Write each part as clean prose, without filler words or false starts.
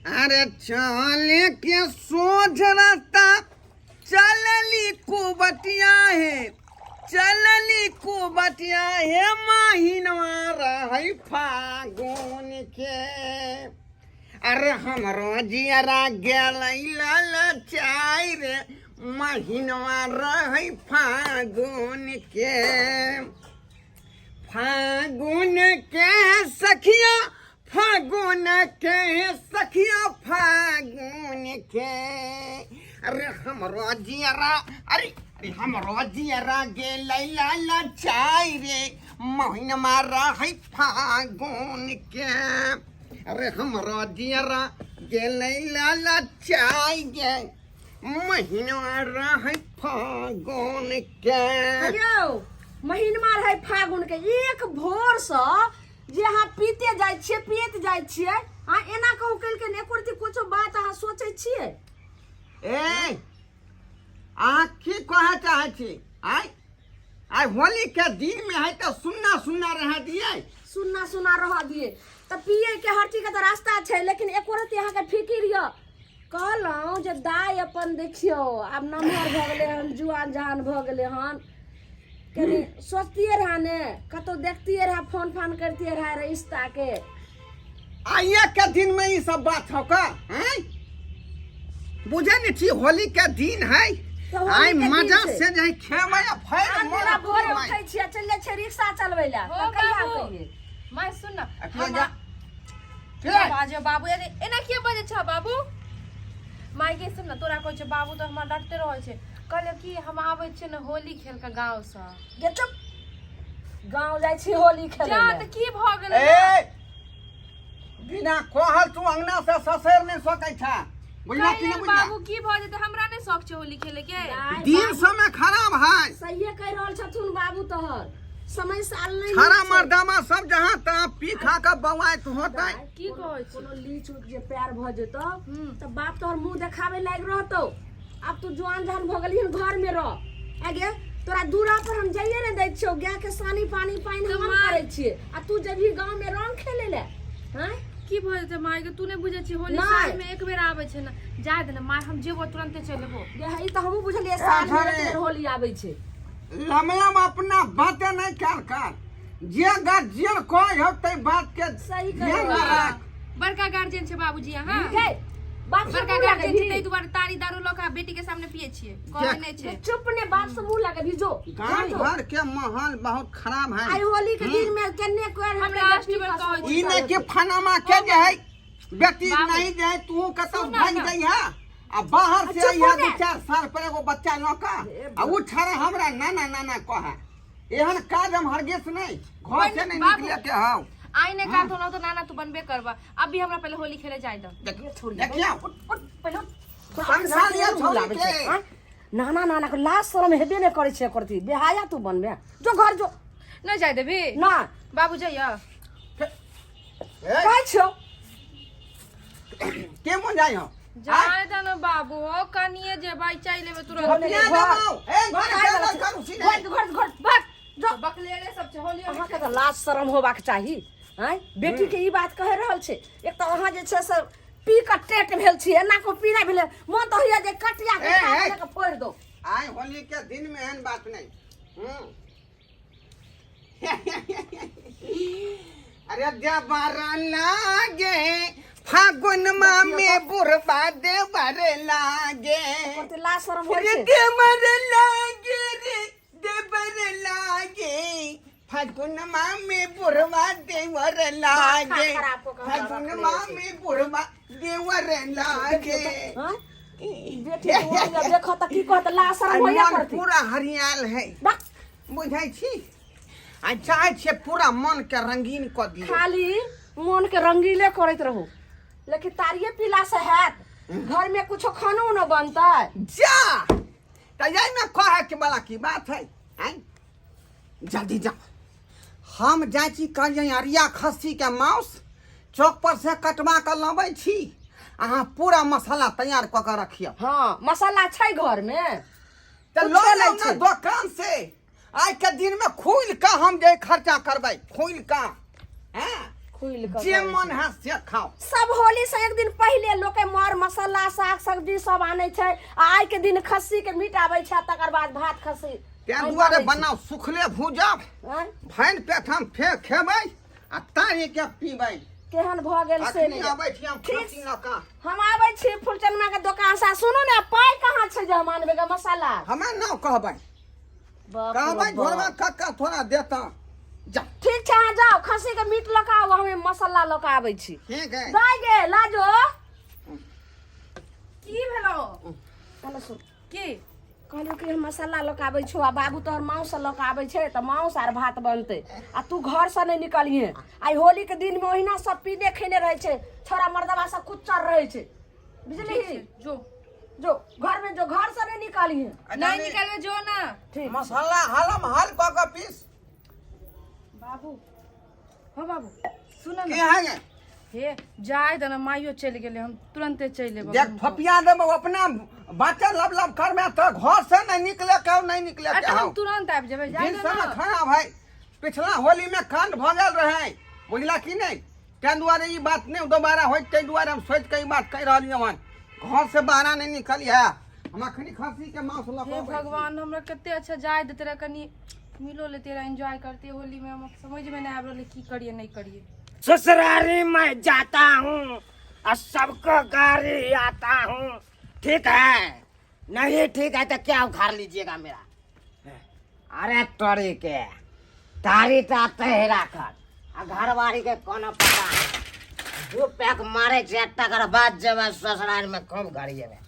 अरे चले के सोझ रास्ता चलली कुबटिया है, चलली कुबटिया है महीनवा रही फागुन के। अरे हमरो जियरा गेल ललचाई रे महीनवा रही फागुन के। फागुन के सखिया, फागुन के सखिया, फागुन के। अरे हमरो जियरा, अरे अरे हमरो जियरा गेल ललचाई रे महीनवा रही फागुन के। अरे हमरो जियरा गेल ललचाई गे महीनवा रही फागुन के। महीनमा रहे फागुन के एक भोर से जे अहाँ पीते जाइ छियै, पियत जाइ छियै, हाँ एना कहू कल के एको रती कुछो बात अहाँ सोचै छियै? ए अहाँ की कहे चाहे छी? आइ होली के दिन में है तो सुन्ना सुन्ना रह दिए, सुन्ना सुन्ना रह दिए तो पिए के हर चीज के तो रास्ता छै, लेकिन एको रती अहाँ के फिकिर य कहलहुँ जे दाय अपन देखियो आब नमहर भ गेले हन, जुआन जहान भ गेले हन, कनी सोचतिए रहा ने, कतो देखतिए रहा, फोन फान करतिए रहा रिश्ता के। आइए के दिन में ये सब बात हो का? बुझे नहीं छी होली के दिन है, आई मजा से जाई खेबै फेर मोरा भोरे उठै छियै, चले छै रिक्शा चलबै ला त कहिया कहिए मैं सुन ना फिर बाजे बाबू एना किया बजे छ बाबू? माय के सुन ना, तोरा कहै छै बाबू तो हमरा डरते रहै छै। कहले कि हम आबै छियै न होली खेल के गांव से। गे चुप, गांव जाइ छी होली खेले जा त की भ गेलै? ए बिना कहल तू अंगना से ससुर नहीं सकै छ, बुझला कि नहीं? बुझला बाबू की भ जेते? हमरा नहीं शौक छै होली खेले के। दिन समय खराब है, सही कह रहल छथुन बाबू, तोहर समय साल नहीं सारा मर्दामा सब जहां तहां पी खा के बवाइत होतै। की कहै छै? कोनो लीच उच जे पैर भ जेतो त बाप तोहर मुंह देखावे लाग रहतो। अब तू जवान जहान भ गेली घर में रह। आगे तोरा दूरा पर हम जाइए ने दै छियो, गाय के सानी पानी पानी हम करै छियै, आ तू जब भी गांव में रंग खेले ले हैं की भ जेते? माय के तू नहीं बुझे छी होली साल में एक बेर आबै छै न, जाय दे न माय, हम जेबो तुरंते चलबो। ये हई त हमहु बुझलिए साल में एक बेर होली आबै छै। लमलम अपना बातें नहीं कर जे गार्जियन कोई होते बात के सही ध्यान कह रख। बड़का गार्जियन छै बाबूजी हां। बात बड़का गार्जियन छै, तै दुआरे तारी दारू लका बेटी के सामने पिए छियै, कहै नै छै। चुप ने, बात से मुंह लगे भिजो। गांव भर के माहौल बहुत खराब है। आई होली के दिन में कन्ने कोर हम हमरे लास्ट बेर कहै छी ई नहीं कि फनामा के जे है बेटी नहीं जे है तू कतौ भाग गई है, आ बाहर से आइया 2-4 साल पर एगो बच्चा लौका आ उ छारे हमरा नाना नाना कहा। एहन काज हम हरगिज नहीं घर से नहीं निकले के हौ। आई ने का तो तो नाना तू बनबे करबा। अभी हमरा पहले होली खेले जाय दो। देखिया पहले संसारिया छोड़ के नाना नाना के लाज शरम हेबे ने करे छै, करती बेहाया तू बनबे। जो घर जो नहीं जाय देबी ना बाबू जाइया कहै छौ के मन जाय हो जाय द न बाबू, हो कनिए जे भाई चाय लेबे तुरंत। ये दबाओ ए घर करू सी नहीं घर भाग जो। बकलेरे सब छै होली अहाँ के त लाज शरम होबाक चाही। हैं बेटी के ई बात कह रहल छै, एक त अहाँ जे छै से पी के टेट भेल छी, एना को पीना भेले मन त होइया जे कटिया के काट के फोड़ दो। आइ होली के दिन में एहन बात नहीं। अरे देवरा लागे फागुन में बुरबा देवरा लागे, करते लाज शरम होय रे छै। देवरा लागे रे देवरा लागे फागुन में बुरबा देवरा लागे, फागुन में बुरबा देवरा लागे। हां बेटी होइया देखो त की कहत लाज शरम होइया करती। पूरा हरियाल है बुझाई छी, आ चाहे छे पूरा मन के रंगीन क दिए। खाली मन के रंगीले करत रहो, लेकिन तारिये पीला से हैत घर में कुछ खानो न बनता जा त यही में कहे के वाला की बात है। जल्दी जा, हम जाय छी कहिए अरिया खस्सी के मांस चौक पर से कटवा के लबै छी, अहाँ पूरा मसाला तैयार क के रखियो। हाँ मसाला छै घर में त लो ना दुकान से। आज के दिन में खुल का हम जे खर्चा करबै, खुल का हैं खुल कर जे करै मन छै। है से खाओ। सब होली से एक दिन पहले लोग के मर मसाला साग सब्जी सब आने छै आ आइ के दिन खस्सी के मीट आबै छै तकर बाद भात खस्सी तें आइ दुआरे मानै छै। बनाओ सुखले भूजब आँय? भाइन पेट हम फेर खेबै आ तारी के पीबै। केहन भऽ गेल से अखनी नहि आबै छी हम ठीक। खस्सी लऽ कऽ। हम आबै छी फुलचनमा के दोकान से सुनू ने पाइ कहाँ छै जे हम आनबै गे मसाला हमे न कहबै बाप कहबै रे बाप। घरमे कक्का थोड़ा देता जा। ठीक छै अहाँ जाओ खस्सी के मीट लऽ कऽ आउ हमे मसाला लऽ कऽ आबै छी। ठीक है दाइ गे लाजो की भेलो हेलो सुन की कहलियो कि हम मसाला लऽ कऽ आबै छौ आ बाबू तोहर माउस लऽ कऽ आबै छै तऽ माउस आर भात बनतै आ तू घर से नहि निकलिहे। आइ होली के दिन में ओहिना सब पीने खेने रहे छै छोरा मर्दवा सब कुच्चर रहे छै बुझलिही। जो जो घर में जो घर से नहीं निकालिए। नहीं निकलवे जो ना। ठीक मसाला हलम हल कऽ के पीस बाबू हाँ बाबू सुन के ना है गे? हे जाय दना माइयो चल गेले हम तुरंते चल एबो। देख फपिया देबो अपना बच्चा लब लब करमे तो घर से नहीं निकले के नहीं निकले के हम हम तुरंत आबि जेबै जाय दिन समय दना। खराब है। पिछला होली में कांड भ गेल रहे बुझला कि नहीं तें दुआरे ई बात नहीं दोबारा होई तै दुआरे हम सोच के ई बात कह रहलिए हन घर से बाहर नहीं निकली है। हम अखनी खस्सी के मांस लऽ हे के भगवान हमरा कते अच्छा जाय देते रहे कनी मिलो लेते रहे एंजॉय करते होली में हम समझ में नहीं आब रहले की करिए नहीं करिए। ससुरारी में जाता हूँ और सबको गाड़ी आता हूँ। ठीक है नहीं ठीक है तो क्या उखाड़ लीजिएगा मेरा। अरे तोरी के तारी तो तेहरा कर घर वाली के कोनो पता नहीं। दू पैक मारे छे तकर बाद जब ससुराल में खूब गाड़िए में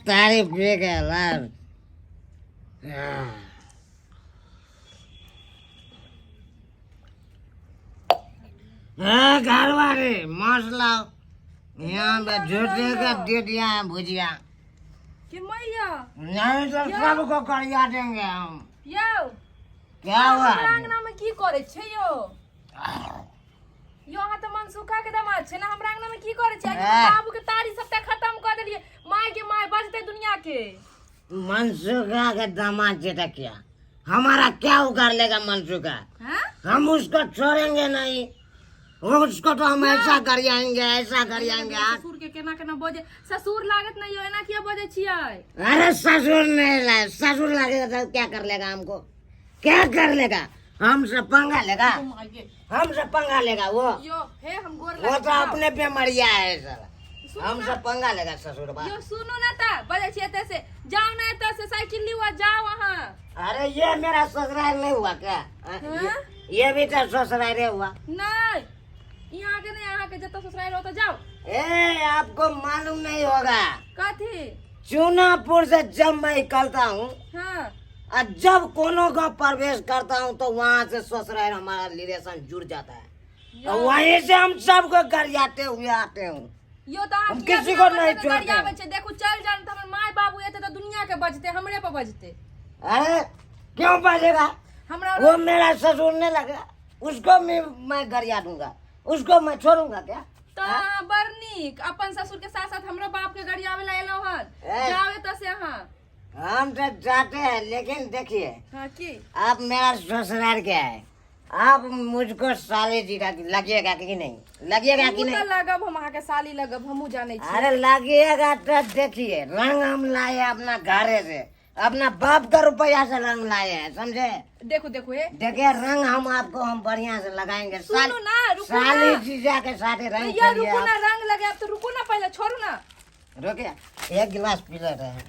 तारी पी गेल। घर वाले मसला यहाँ पे झूठे का दे दिया है भुजिया कि मैया नहीं तो सबको करिया देंगे हम। यो क्या हुआ हमरा अंगना में की करे छे यो यो अहाँ तो मनसुखा के दामाद छे ना हमरा अंगना में की करे छे। बाबू के तारी सबटा खत्म कर देलिए माय के माय बजते दुनिया के। मनसुखा के दामाद जेटा क्या हमारा क्या उगाड़ लेगा मनसुखा। हैं हम उसको छोड़ेंगे नहीं। उसको तो हम ऐसा करियाएंगे ऐसा करियाएंगे। ससुर के केना केना बजे ससुर लागत नहीं हो एना किया बजे छियै। अरे ससुर नहीं लाए ससुर लगेगा तो क्या कर लेगा हमको क्या कर लेगा हमसे पंगा लेगा हमसे पंगा लेगा वो यो हे हम गोर वो तो लागत अपने पे मरिया है सर सुनो हमसे पंगा लेगा ससुर बा। यो सुनो ना ता बजे छियै एते से जाओ ना एते से साइकिल लिवा जाओ वहां। अरे ये मेरा ससुराल नहीं हुआ क्या हाँ? ये भी तो ससुराल हुआ। नहीं यहाँ के नहीं यहाँ के जब ससुराल हो तो जाओ। ए आपको मालूम नहीं होगा कथी चूनापुर से जब मैं निकलता हूँ हाँ और जब कोनो गाँव प्रवेश करता हूँ तो वहाँ से ससुराल हमारा रिलेशन जुड़ जाता है और वहीं से हम सबको गरियाते हुए आते हूँ। यो तो हम किसी को नहीं छोड़ते हैं। बच्चे देखो चल जान तो हमर माय बाबू एते तो दुनिया के बजते हमरे पे बजते। अरे क्यों बजेगा हमरा वो मेरा ससुर नहीं लगा उसको मैं गरिया दूंगा उसको मैं छोड़ूंगा क्या। तो बरनीक अपन ससुर के साथ साथ हमरो बाप के गाड़ी आवे ला एलो हन ए। जावे तो से हां हम तो जाते हैं लेकिन देखिए हां की आप मेरा ससुराल क्या है आप मुझको साले जी लगिएगा कि नहीं लगिएगा कि तो नहीं। लगब हम आके साली लगब हमहू जाने छी। अरे लगिएगा तो देखिए रंग हम लाए अपना घरे से अपना बाप का रुपया से रंग लाए हैं समझे। देखो देखो हे देखिए रंग हम आपको हम बढ़िया से लगाएंगे सुनो ना, रुको ना। साली जीजा के साथ तो रंग ये खेलिए रुको ना आप। रंग लगे अब तो रुको ना पहले छोड़ो ना। रुकिए एक गिलास पी लेते हैं।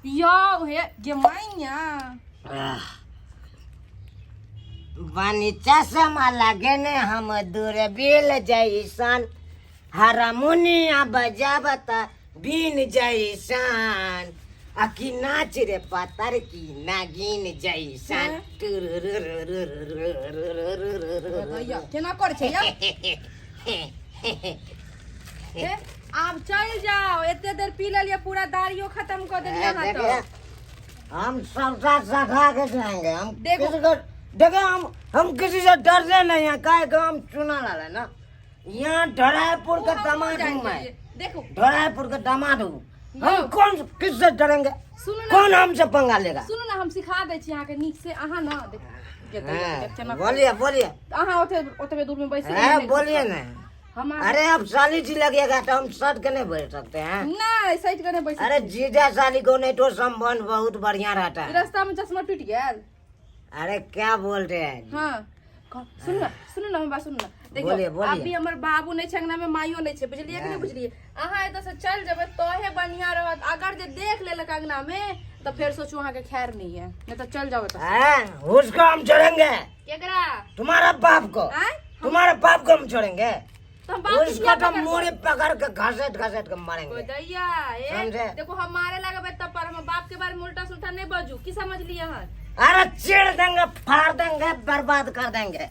यो हे गे माइया बानी चश्मा लगे ने हम दूर बिल जैसन हारमोनिया बजावता बीन जैसन अकी नाच रे पतर की नागिन जैसन भैया केना कर छै या हे आप चल जाओ एते देर पी लेलिए पूरा दाढ़ियो खत्म कर देलिए हां तो हम सबका सखा के जाएंगे हम देखो। किसी को देखो हम किसी से डरते नहीं है काहे का हम चुना लाला ना यहाँ ढराईपुर का दामाद हूँ मैं देखो ढराईपुर का दामाद हूँ हम कौन किससे डरेंगे सुनो ना कौन हमसे पंगा लेगा। सुनो ना हम सिखा दे छी अहाँ के नीक से अहाँ ना देखो के हाँ, बोलिए बोलिए। अहाँ ओतबे दूर में बैसे हाँ, बोलिए ना। हम अरे अब साली जी लगेगा तो हम सट के नहीं बैठ सकते हैं। नहीं सही करने बैसे अरे जीजा साली को नहीं तो संबंध बहुत बढ़िया रहता है। रास्ता में चश्मा टूट गया। अरे क्या बोल रहे हैं? हाँ सुन ना हम बात सुन ना। बोलिए, देखियो बोलिए। अभी हमर बाबू नहीं छंगना में माइयो नहीं छे, बुझलिए कि नहीं बुझलिए। अहाँ एतऽ से चल जेबै तोहे बढ़िया रहत। अगर जे देख लेलक अंगना में तो फिर सोचू अहाँ के खैर नहीं है, नहीं तो चल जाओ। हाँ, उसको हम छोड़ेंगे। केकरा? तुम्हारा बाप को। आय? तुम्हारे बाप को हम छोड़ेंगे। तो हम बाप उसको तो मोड़े पकड़ के घसेट घसेट के मारेंगे। दैया समझे? देखो हमारे लगे तब पर हम बाप के बारे में उल्टा सुल्टा नहीं बजू। की समझ लिए हन? अरे चीड़ देंगे, फाड़ देंगे, बर्बाद कर देंगे।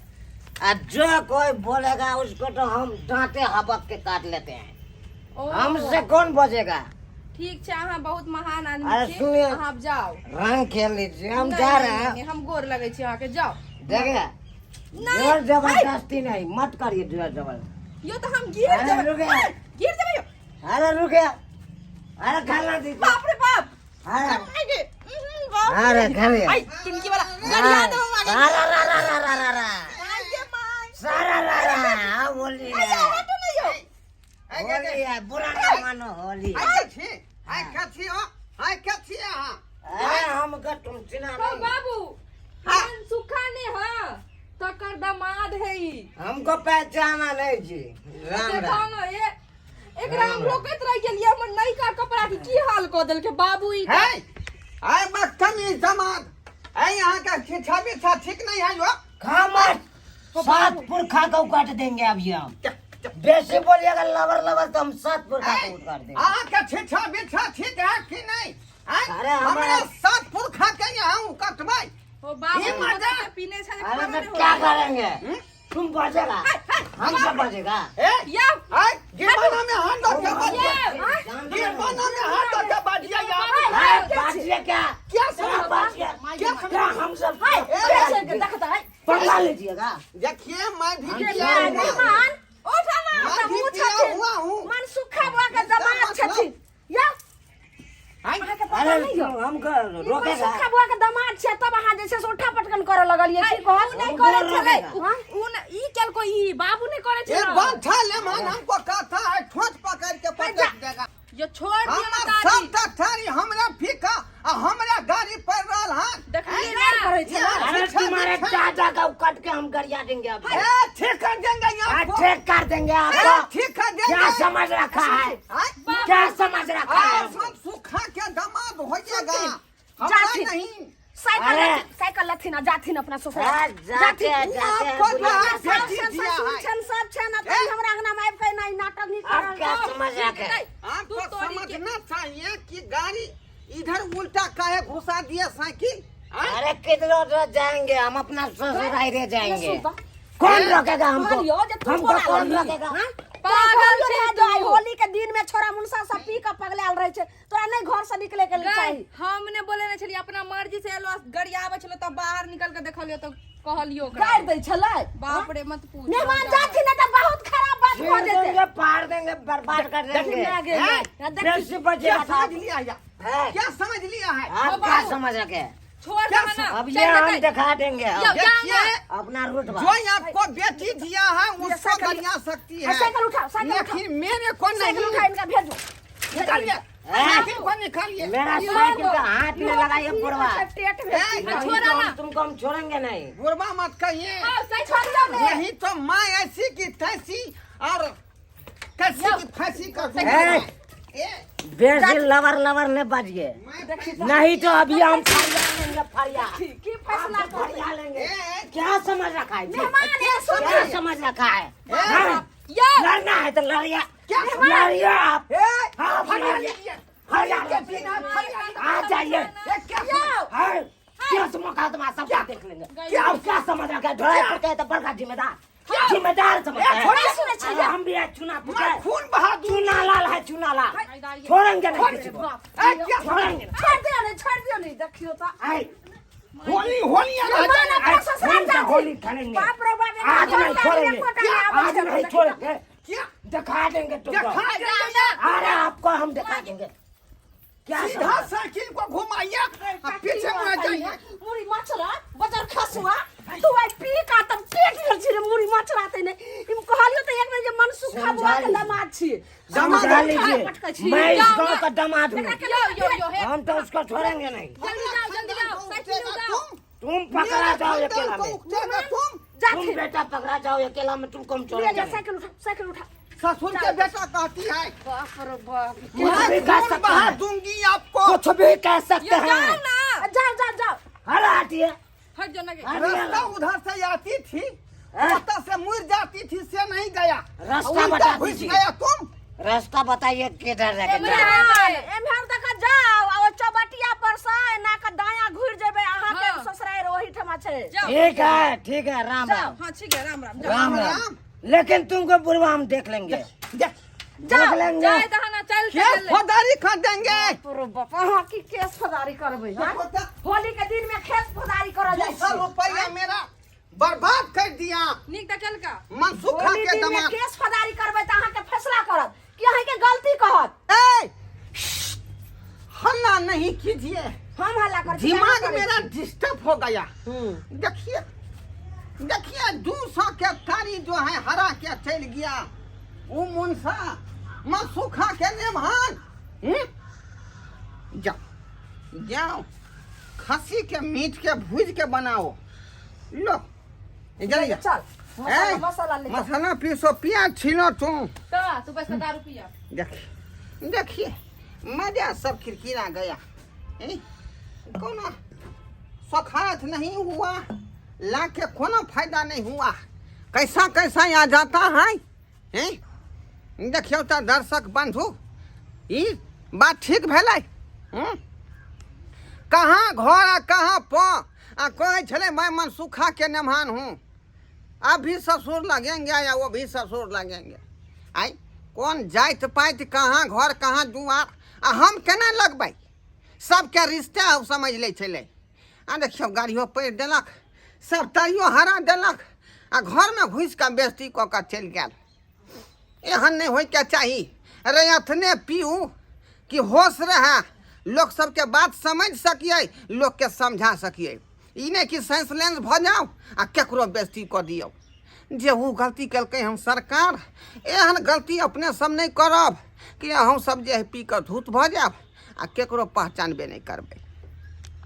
और जो कोई बोलेगा उसको तो हम डांटे हबक के काट लेते हैं। ओ, हमसे कौन बचेगा? ठीक है, अहाँ बहुत महान अरे आदमी सुनिए। छे। अहाँ जाओ, रंग खेल लीजिए, हम नहीं, जा नहीं, रहे नहीं, हैं। हम गोर लगे छे अहाँ के। जाओ। देखिए, जोर जबरदस्ती नहीं, मत करिए जोर जबरदस्ती। यो तो हम गिर अरे जाबे। रुके। गिर जाबे यो। अरे रुके, अरे खाना दीजिए। बाप रे बाप। अरे आगे। बाप रे। अरे खाइए। आई किनकी वाला गरिया दो आगे। सारा रा रा हाँ बोलिए, हटो नहीं यो। बोलिए, बुरा न मानो होली। अरे हमको तुम चिना ओ नहीं। बाबू हम सुखा ने हां तकर दामाद है ई। हमको पहचाना नहीं जी। राम देखो राम। ना ये एकरा हम रोकत रह गेलिए। हमर नई का कपड़ा की हाल क देल के बाबू ई। यहाँ का खिछा बिछा ठीक नहीं है जो। खा मत, सात पुरखा को काट देंगे अभी हम। बेसी बोलिएगा लवर लवर तो हम सात पुरखा को काट देंगे। आके छिछा बिछा ठीक है कि नहीं? अरे हमारे हमारा- सात पुरखा के यहाँ कटवाई। ओ बाबू ये मजा। मतलब पीने से अरे तो क्या करेंगे? तुम बचेगा, हमसे बचेगा। या गिरबाना में हाथ रख के बाजिए। ये गिरबाना में हाथ रख के बाजिए यार। हाँ, बाजिए क्या? क्या समझ बाजिए? क्या क्या हम सब कैसे देखता है? पकड़ा लीजिएगा? देखिए मैं भी हम किया क्या हुआ करें? हूँ। उठा ना मैं भी मुंह किया छथिन। हुआ हूँ। मन सुखा बुआ के दामाद छथिन। या अहाँ के पता अरे नहीं हो। हमको मन रोकेगा? सुखा बुआ के दामाद छै तब अहाँ जैसे से उठा पटकन करे लगलिए की कहत नहीं नहीं करे करे छले। छले। उन ई केल को ई बाबू ने करे ये छले। बांधा ले मन हमको कहता है ठोंच पकड़ के पटक देगा। जो छोड़ दिया हमार ना सब तठारी हमरा फीका आ हमरा गाड़ी पर रहल हन। देखलिए गाड़ ना करे छले। अरे तुम्हारे दादा का कट के हम गरिया देंगे अब। ए ठीक कर देंगे यहाँ को। ठीक कर देंगे ए, आपको। ठीक कर देंगे। क्या समझ रखा है? क्या समझ रखा है? सब सुखा के दामाद हो जाएगा। हमरा जाती। नहीं। अरे। साइकिल लथिन आ जाथिन अपना ससुर। जाते आपको बुढ़िया। जो है दिया है। सब छन त हमरा अंगना में आबि के नहीं नाटक नहीं आप करल। क्या समझ रखे? आपको तू तोरी के- समझना चाहिए कि गाड़ी इधर उल्टा काहे घुसा दिया साइकिल। अरे किधर उधर जाएंगे हम, अपना ससुराल रह जाएंगे। ये सुन कौन रोकेगा हमको? मारियो जे तू हमको बोला कौन लगी। रोकेगा? हाँ? पागल तोरा छै जो तू। होली के दिन में छोरा मुनसा सब पी के पगलाल रहे छै। तोरा नहीं घर से निकले के लिए चाहिए। हमने बोले नहीं छलिए अपना मर्जी से एलो गाड़ी आवे छलो तब बाहर निकल के देखलियो तो कहलियो ओकरा। गाड़ दै छलै। बाप रे मत पूछ। मेहमान जाथिन न त बहुत खराब बात हो छीन जेते। देंगे, फाड़ देंगे, बर्बाद कर देंगे। देखिए गेल। हैं? बेसी क्या बचेगा समझ तो- लिया या? है? क्या समझ लिया है? आप क्या समझ रखे? छोड़ क्या दे ना। अब चल ये हम जाते। दिखा देंगे अब। यो, देखिए अपना रूट जो आपको बेटी दिया है उसको साइकिल- गरिया सकती है। साइकिल उठाओ, साइकिल उठाओ। लेकिन मेरे को साइकिल नहीं। उठा इनका भेजो। निकालिए साइकिल को निकालिए। मेरा साइकिल का हाथ में लगाइए बुढ़वा। टेट में। ए, नहीं छोड़ा तो ना। हम तुमको हम छोड़ेंगे नहीं। बुरबा मत कहिए। आओ साइकिल दे। यही तो माँ ऐसी की तैसी और कैसी की फैसी कर ए, बेसी लवर लवर ने बजिए, नहीं तो अभी हम फरिया लेंगे, फरिया। की फैसला आपको कर। फरिया लेंगे। क्या समझ रखा है जी? मेहमान है, सुन क्या लीजिए। समझ रखा है? ए, यो लड़ना है तो लड़िए। क्या लड़िए आप। ए, हाँ, फरिया लड़िए। लीजिए। फरिया के बिना फरिया आ जाइए। ये क्या है, क्या मौका तुम्हारा सब क्या देख लेंगे। क्या आप क्या समझ रखा है? ढोए पड़ते हैं तो बड़का जिम्मेदार, जिम्मेदार समझते हैं। छोड़िए, सुने छे। अरे हम भी है चुना मैं पुटे, खून बहा दूं। चुना लाल है, चुना लाल। छोड़ेंगे नहीं किसी को। ए, क्या छोड़ेंगे नहीं। छोड़ दियो नहीं देखियो तो। आई, होली होली आ रहा मेहमान है। अपना ससुराल होली का जाती। होली खेलेंगे। बाप रे बाप, आज नहीं छोड़ेंगे, छोड़ेंगे। आज नहीं छोड़ेंगे। क्या दिखा देंगे तुमको। दिखा देंगे। अरे आपको हम दिखा देंगे। क्या सीधा समझ- साइकिल को घुमाइए और पीछे मुड़ जाइए। मुड़ी मचला, बजर खसुआ। जात छियै समझा लीजिए, पटकै छी। मैं इस जाओ गांव ना। का दामाद हूँ, यो हे हम तो उसको छोड़ेंगे नहीं। जल्दी जाओ जल्दी जाओ साइकिल में जाओ। तुम पकड़ा जाओ अकेला में, जा तुम फिर बेटा पकड़ा जाओ अकेला में, तुमको हम ले छोड़ेंगे जा नहीं। साइकिल उठा ससुर के बेटा कहती है बाप रे बाप कुछ भी कह खून सकते बहा हैं, दूंगी आपको। कुछ भी कह सकते यो जाओ हैं। ना। जाओ हर हटिए, हट जाओ ना के। रास्ता उधर से आती थी, रास्ता से मुड़ जाती थी, से नहीं गया, रास्ता उल्टा बता घुस दीजिए। गया तुम। रास्ता बताइए किधर लेके एमरे जाए। एम्हर तक जाओ आ ओ चबटिया पर से ना के दाया घुर जेबे अहाँ के हाँ। ससुराल ओही ठमा छै जाओ ठीक है, राम जाओ। राम हाँ ठीक है राम राम जाओ। राम राम। लेकिन तुमको बुढ़वा हम देख लेंगे, देख, देख लेंगे। जाए दहाना चल केस चल। फौजदारी कर देंगे। रे बाप अहाँ की केस फौजदारी करबै हाँ? होली के दिन में केस फौजदारी करल जाइ 200 रुपया मेरा बर्बाद कर दिया। निक त चल का। मनसुखा होली के दिन में दमाद। केस फौजदारी करबै त अहाँ के फैसला करत कि अहाँ के गलती कहत ए, हल्ला नहीं कीजिए, हम हल्ला कर दिमाग मेरा डिस्टर्ब हो गया। देखिए देखिए 200 के तारी जो है हरा के चल गया, वो मुनसा मनसुखा के नेमान। जाओ जाओ, खसी के मीट के भूज के बनाओ, लो इधर जा। चल ए, मसाला ले मसाला पीसो, प्याज छीलो तुम। तो तू बस दारू पिया। देखिए देखिए मजा सब खिरखिरा गया। कोनो सखात नहीं हुआ, ला के कोनो फायदा नहीं हुआ, कैसा कैसा आ जाता है, हैं? देखियो तो दर्शक बंधु, ई बात ठीक भेलै? कहाँ घर आ कहाँ आ कहे छले मैं मनसुखा के नेमान हूँ, अब भी ससुर लगेंगे या वो भी ससुर लगेंगे। आई कौन जाइत पाइत कहाँ घर कहाँ दुआर, आ हम केना लगबै? सबके रिश्ते अब समझ ले छलै। आ देखियो गाड़ियों पैर देलक, सब तारियो हरा देलक, आ घर में घुस के बेइज्जती कऽ के चलि गेल। एहन नहीं होय के चाही। अरे अथने पीऊ कि होश रहे, लोग सबके बात समझ सकिए, लोग के समझा सकिए। ई नहीं कि सेंसलेंस भ जाओ आ केकरो बेइज्जती कऽ दियौ। जे वो गलती कलकै हम सरकार, एहन गलती अपने सब नहीं करब कि हम सब जे है पी कऽ धूत भ जायब आ केकरो पहचानबे नहीं करबै।